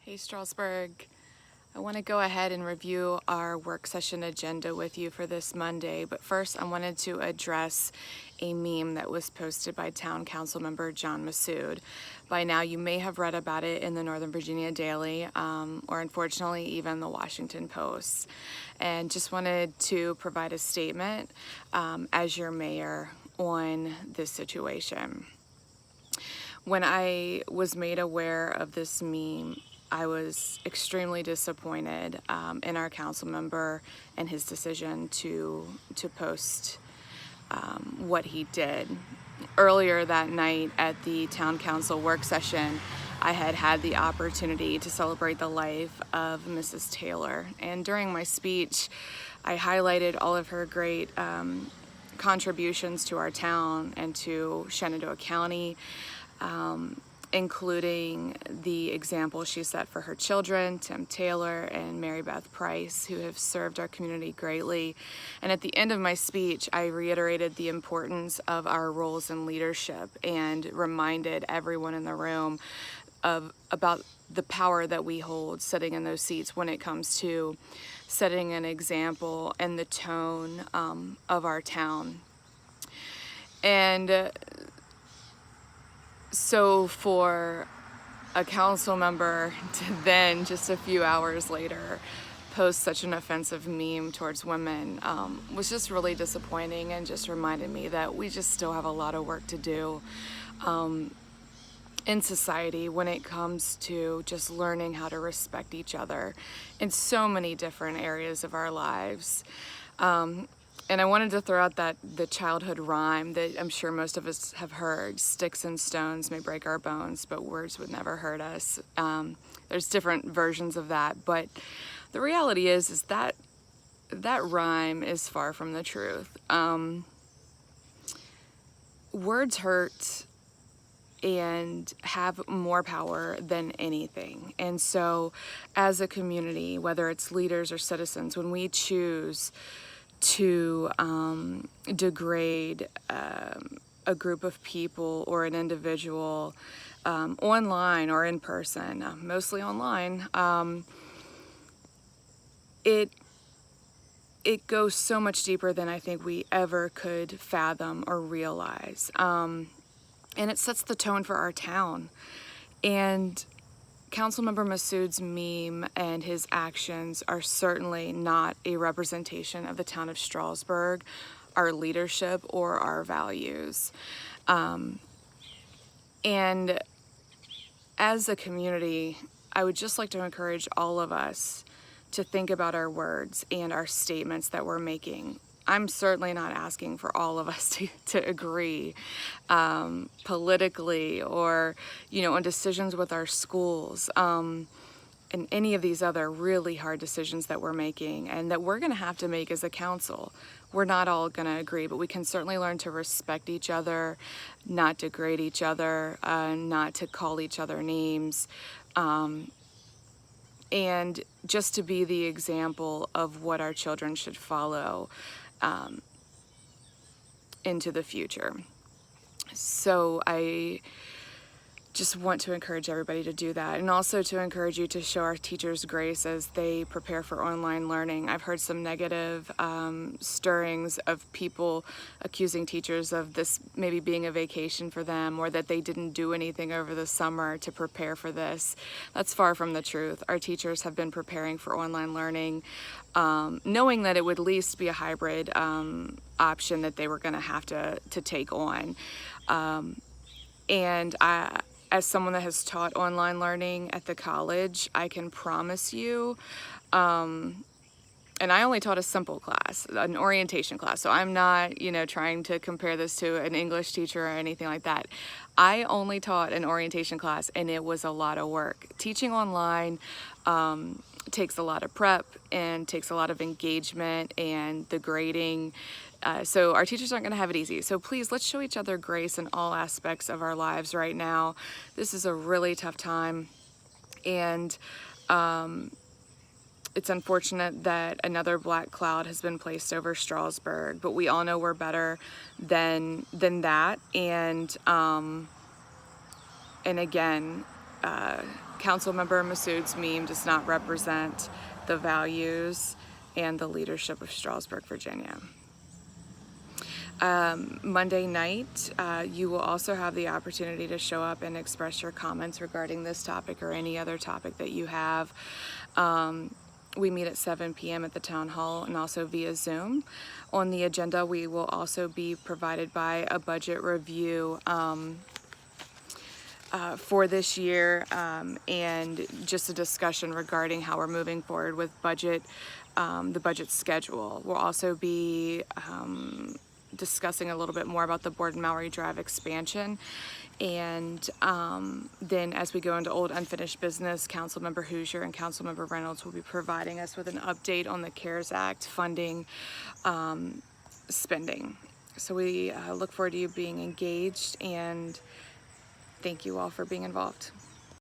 Hey Strasburg, I want to go ahead and review our work session agenda with you for this Monday, but first I wanted to address a meme that was posted by Town Council Member Massoud. By now you may have read about it in the Northern Virginia Daily, or unfortunately even the Washington Post. And just wanted to provide a statement as your mayor on this situation. When I was made aware of this meme, I was extremely disappointed in our council member and his decision to post what he did. Earlier that night at the town council work session, I had the opportunity to celebrate the life of Mrs. Taylor. And during my speech, I highlighted all of her great contributions to our town and to Shenandoah County, including the example she set for her children, Tim Taylor and Mary Beth Price, who have served our community greatly. And at the end of my speech, I reiterated the importance of our roles in leadership and reminded everyone in the room about the power that we hold sitting in those seats when it comes to setting an example and the tone of our town. And so for a council member to then, just a few hours later, post such an offensive meme towards women was just really disappointing, and just reminded me that we just still have a lot of work to do in society when it comes to just learning how to respect each other in so many different areas of our lives. And I wanted to throw out the childhood rhyme that I'm sure most of us have heard: sticks and stones may break our bones, but words would never hurt us. There's different versions of that, but the reality is that rhyme is far from the truth. Words hurt and have more power than anything. And so as a community, whether it's leaders or citizens, when we choose to degrade a group of people or an individual online or in person, mostly online, it goes so much deeper than I think we ever could fathom or realize. And it sets the tone for our town. And Councilmember Massoud's meme and his actions are certainly not a representation of the town of Strasburg, our leadership, or our values. And as a community, I would just like to encourage all of us to think about our words and our statements that we're making. I'm certainly not asking for all of us to agree politically or, on decisions with our schools and any of these other really hard decisions that we're making and that we're going to have to make as a council. We're not all going to agree, but we can certainly learn to respect each other, not degrade each other, not to call each other names, and just to be the example of what our children should follow into the future. So I just want to encourage everybody to do that, and also to encourage you to show our teachers grace as they prepare for online learning. I've heard some negative stirrings of people accusing teachers of this maybe being a vacation for them, or that they didn't do anything over the summer to prepare for this. That's far from the truth. Our teachers have been preparing for online learning, knowing that it would at least be a hybrid option that they were going to have to take on. And as someone that has taught online learning at the college, I can promise you, and I only taught a simple class, an orientation class, so I'm not, trying to compare this to an English teacher or anything like that. I only taught an orientation class, and it was a lot of work. Teaching online takes a lot of prep and takes a lot of engagement and the grading. So our teachers aren't going to have it easy. So please, let's show each other grace in all aspects of our lives right now. This is a really tough time, and it's unfortunate that another black cloud has been placed over Strasburg, but we all know we're better than that. And again, Council Member Massoud's meme does not represent the values and the leadership of Strasburg, Virginia. Monday night, you will also have the opportunity to show up and express your comments regarding this topic or any other topic that you have. We meet at 7 p.m. at the Town Hall and also via Zoom. On the agenda, we will also be provided by a budget review for this year, and just a discussion regarding how we're moving forward with budget, the budget schedule. We'll also be discussing a little bit more about the Borden Mallory Drive expansion. And then as we go into old unfinished business, Councilmember Hoosier and Councilmember Reynolds will be providing us with an update on the CARES Act funding spending. So we look forward to you being engaged, and thank you all for being involved.